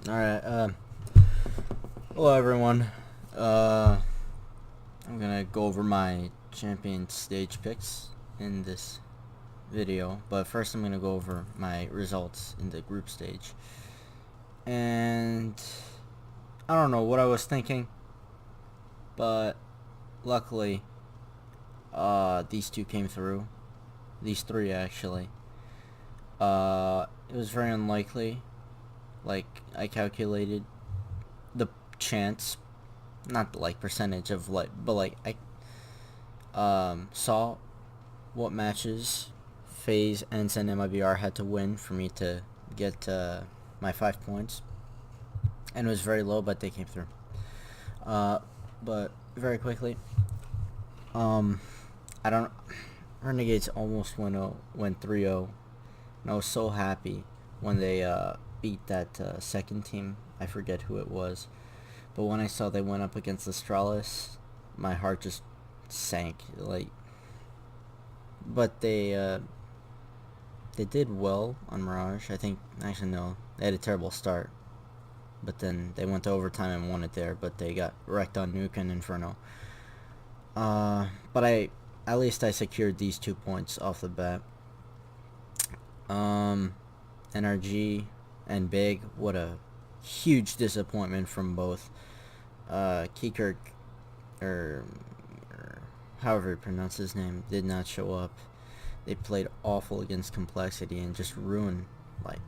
Alright, hello everyone. I'm gonna go over my champion stage picks in this video, but first I'm gonna go over my results in the group stage. And I don't know what I was thinking, but luckily, these two came through. These three, actually. It was very unlikely. Like, I calculated the chance, not like percentage of like, but like I saw what matches FaZe, ENCE, and MIBR had to win for me to get my 5 points, and it was very low, but they came through. But very quickly, I don't. Renegades almost went 3-0, and I was so happy when they beat that second team. I forget who it was, but when I saw they went up against Astralis, my heart just sank. Like, but they did well on Mirage. I think, actually no, they had a terrible start, but then they went to overtime and won it there. But they got wrecked on Nuke and Inferno. But at least I secured these 2 points off the bat. NRG and Big, what a huge disappointment from both. Keycurk, or however you pronounce his name, did not show up. They played awful against Complexity and just ruined like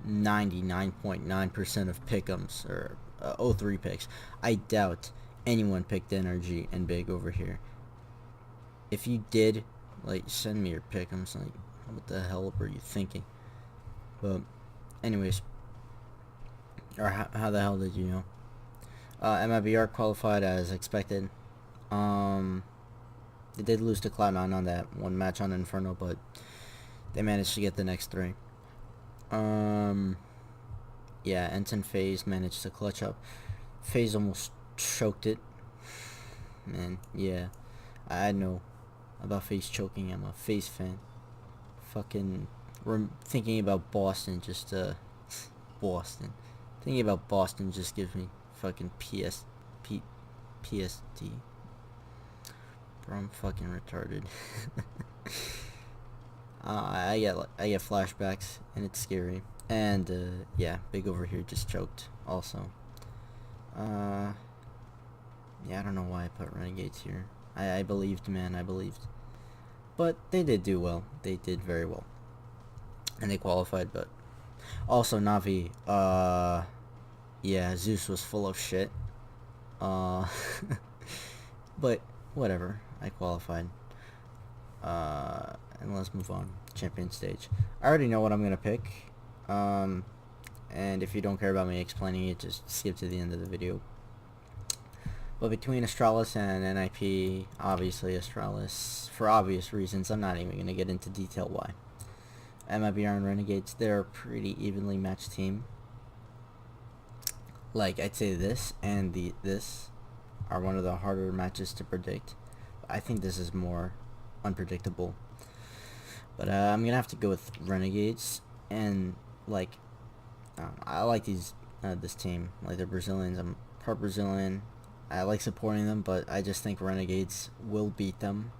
99.9% of pick'ems, or 03 picks. I doubt anyone picked NRG and Big over here. If you did, like, send me your pick'ems. Like, what the hell were you thinking? But anyways, or how the hell did you know? MIBR qualified as expected. They did lose to Cloud9 on that one match on Inferno, but they managed to get the next 3. Yeah, ENCE and FaZe managed to clutch up. FaZe almost choked it. Man, yeah, I know about FaZe choking. I'm a FaZe fan. Fucking thinking about Boston just Boston. Thinking about Boston just gives me fucking PSD. Bro, I'm fucking retarded. I get flashbacks and it's scary. And yeah, Big over here just choked also. Yeah, I don't know why I put Renegades here. I believed, man, I believed. But they did do well. They did very well. And they qualified, but also Navi, yeah, Zeus was full of shit. But whatever, I qualified. And let's move on. Champion stage. I already know what I'm gonna pick. And if you don't care about me explaining it, just skip to the end of the video. But between Astralis and NIP, obviously Astralis, for obvious reasons, I'm not even going to get into detail why. MIBR and Renegades, they're a pretty evenly matched team. Like, I'd say this and this are one of the harder matches to predict. I think this is more unpredictable. But I'm going to have to go with Renegades. And, like, I like this team. Like, they're Brazilians. I'm part Brazilian. I like supporting them, but I just think Renegades will beat them.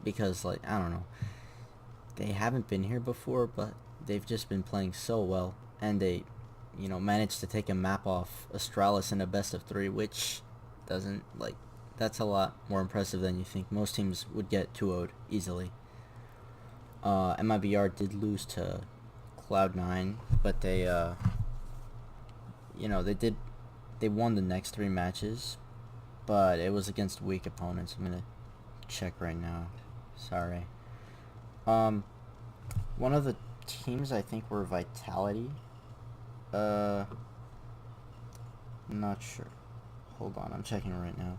Because, like, I don't know. They haven't been here before, but they've just been playing so well. And they, managed to take a map off Astralis in a best of 3, which doesn't, like, that's a lot more impressive than you think. Most teams would get 2-0'd easily. MIBR did lose to Cloud9, but they, they won the next 3 matches, but it was against weak opponents. I'm gonna check right now. Sorry. One of the teams I think were Vitality. Not sure. Hold on, I'm checking right now.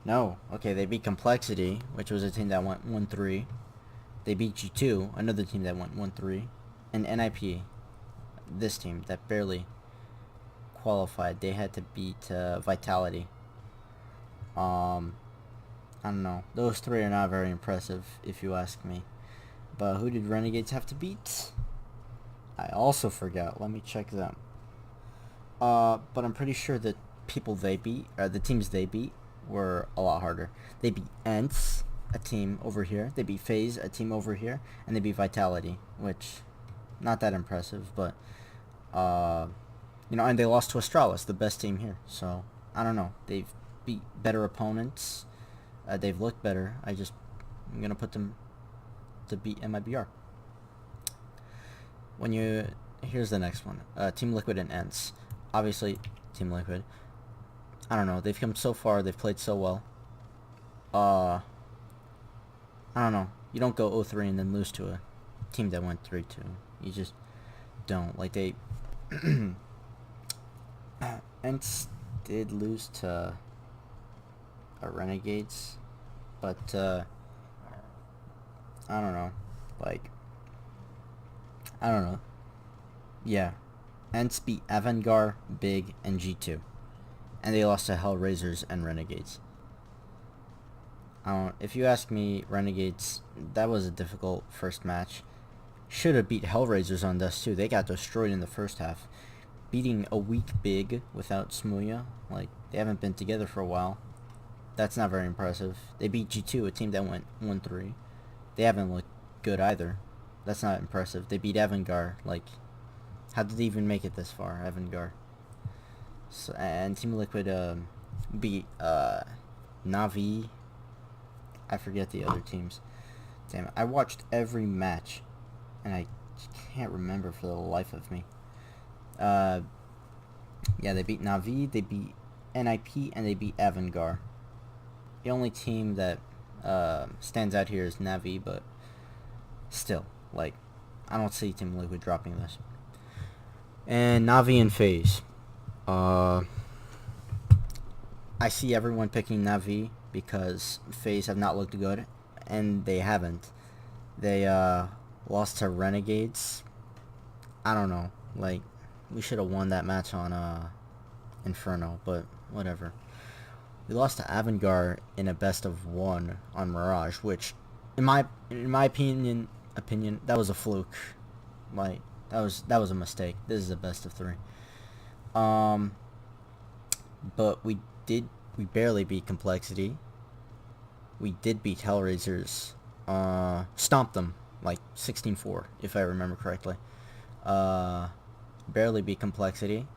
No. Okay, they beat Complexity, which was a team that went 1-3. They beat G2, another team that went 1-3, and NIP, this team that barely qualified. They had to beat Vitality. I don't know. Those 3 are not very impressive, if you ask me. But who did Renegades have to beat? I also forgot. Let me check them. But I'm pretty sure the people they beat, or the teams they beat, were a lot harder. They beat Ents, a team over here. They beat FaZe, a team over here, and they beat Vitality, which not that impressive, but and they lost to Astralis, the best team here. So I don't know. They've beat better opponents. They've looked better. I'm gonna put them to beat MIBR. Here's the next one. Team Liquid and Ents. Obviously, Team Liquid. I don't know. They've come so far. They've played so well. I don't know. You don't go 0-3 and then lose to a team that went 3-2. You just don't. Like, they... Ents did lose to Renegades. But, I don't know. Like... I don't know. Yeah. Ents beat Avantgarde, Big, and G2. And they lost to Hellraisers and Renegades. If you ask me, Renegades, that was a difficult first match. Should have beat Hellraisers on Dust 2. They got destroyed in the first half. Beating a weak Big without Smuya. Like, they haven't been together for a while. That's not very impressive. They beat G2, a team that went 1-3. They haven't looked good either. That's not impressive. They beat Avantgarde. Like, how did they even make it this far, Avantgarde? So, and Team Liquid beat Na'Vi. I forget the other teams. Damn it. I watched every match, and I can't remember for the life of me. Yeah, they beat Na'Vi, they beat NIP, and they beat Avantgarde. The only team that stands out here is Na'Vi, but still, like, I don't see Team Liquid dropping this. And Na'Vi and FaZe. I see everyone picking Na'Vi because FaZe have not looked good, and they haven't. They lost to Renegades. I don't know. Like, we should have won that match on Inferno, but whatever. We lost to Avantgarde in a best of 1 on Mirage, which, in my opinion, that was a fluke. Like, that was a mistake. This is a best of 3. But we barely beat Complexity. We did beat Hellraisers. Stomped them, like, 16-4, if I remember correctly. Barely beat Complexity.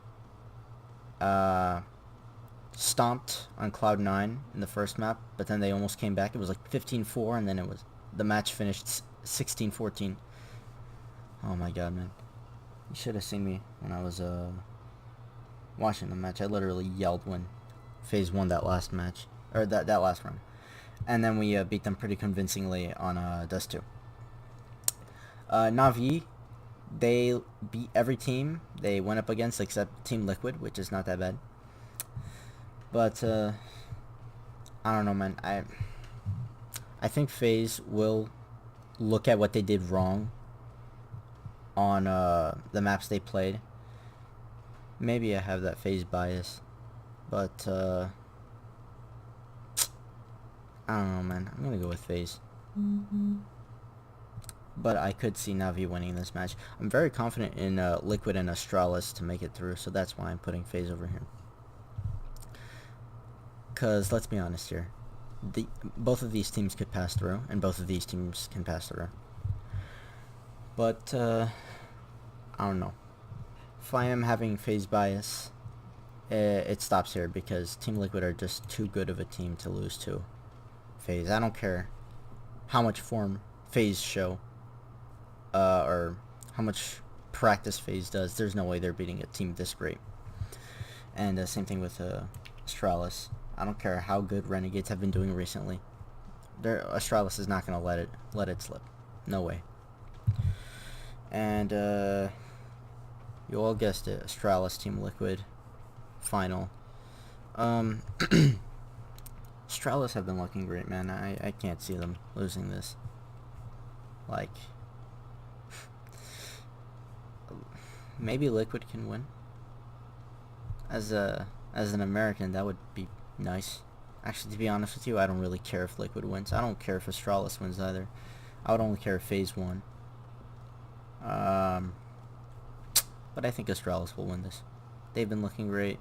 Stomped on Cloud9 in the first map, but then they almost came back. It was like 15-4, and then the match finished 16-14. Oh my god, man. You should have seen me when I was watching the match. I literally yelled when FaZe won that last match, or that last round. And then we beat them pretty convincingly on Dust 2. Na'Vi, they beat every team they went up against except Team Liquid, which is not that bad. But I don't know, man. I think FaZe will look at what they did wrong on the maps they played. Maybe I have that FaZe bias, but I don't know, man. I'm gonna go with FaZe. But I could see Na'Vi winning this match. I'm very confident in Liquid and Astralis to make it through, so that's why I'm putting FaZe over here. Because, let's be honest here, both of these teams could pass through, and both of these teams can pass through. But, I don't know. If I am having FaZe bias, it stops here, because Team Liquid are just too good of a team to lose to FaZe. I don't care how much form FaZe show, or how much practice FaZe does. There's no way they're beating a team this great. And same thing with Astralis. I don't care how good Renegades have been doing recently. Astralis is not gonna let it slip. No way. And you all guessed it. Astralis, Team Liquid, final. Astralis have been looking great, man. I can't see them losing this. Like, maybe Liquid can win. As an American, that would be nice. Actually, to be honest with you, I don't really care if Liquid wins. I don't care if Astralis wins either. I would only care if FaZe won. But I think Astralis will win this. They've been looking great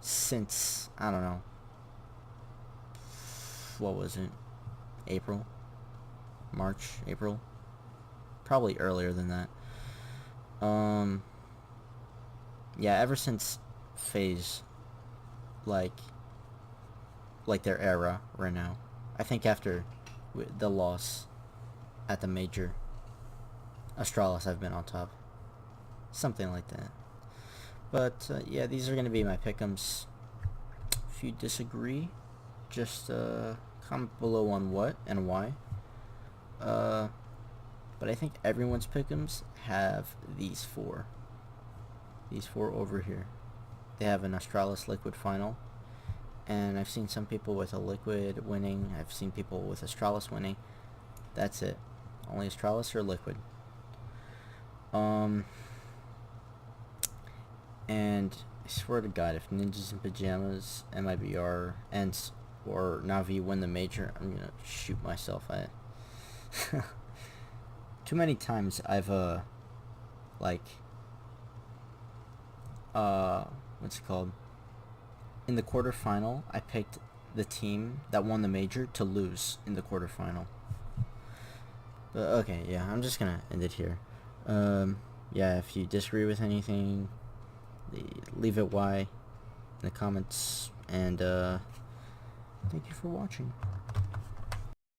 since, I don't know, what was it? April? March? April? Probably earlier than that. Yeah, ever since FaZe, like their era right now. I think after the loss at the major, Astralis have been on top. Something like that. But, yeah, these are going to be my pick'ems. If you disagree, just comment below on what and why. But I think everyone's pick'ems have these four. These four over here. They have an Astralis Liquid final. And I've seen some people with a Liquid winning. I've seen people with Astralis winning. That's it. Only Astralis or Liquid. And I swear to God, if Ninjas in Pajamas, MIBR, and or Navi win the major, I'm gonna shoot myself. Too many times I've what's it called? In the quarterfinal, I picked the team that won the major to lose in the quarterfinal. But okay, yeah, I'm just gonna end it here. Yeah, if you disagree with anything, leave it why in the comments, and thank you for watching.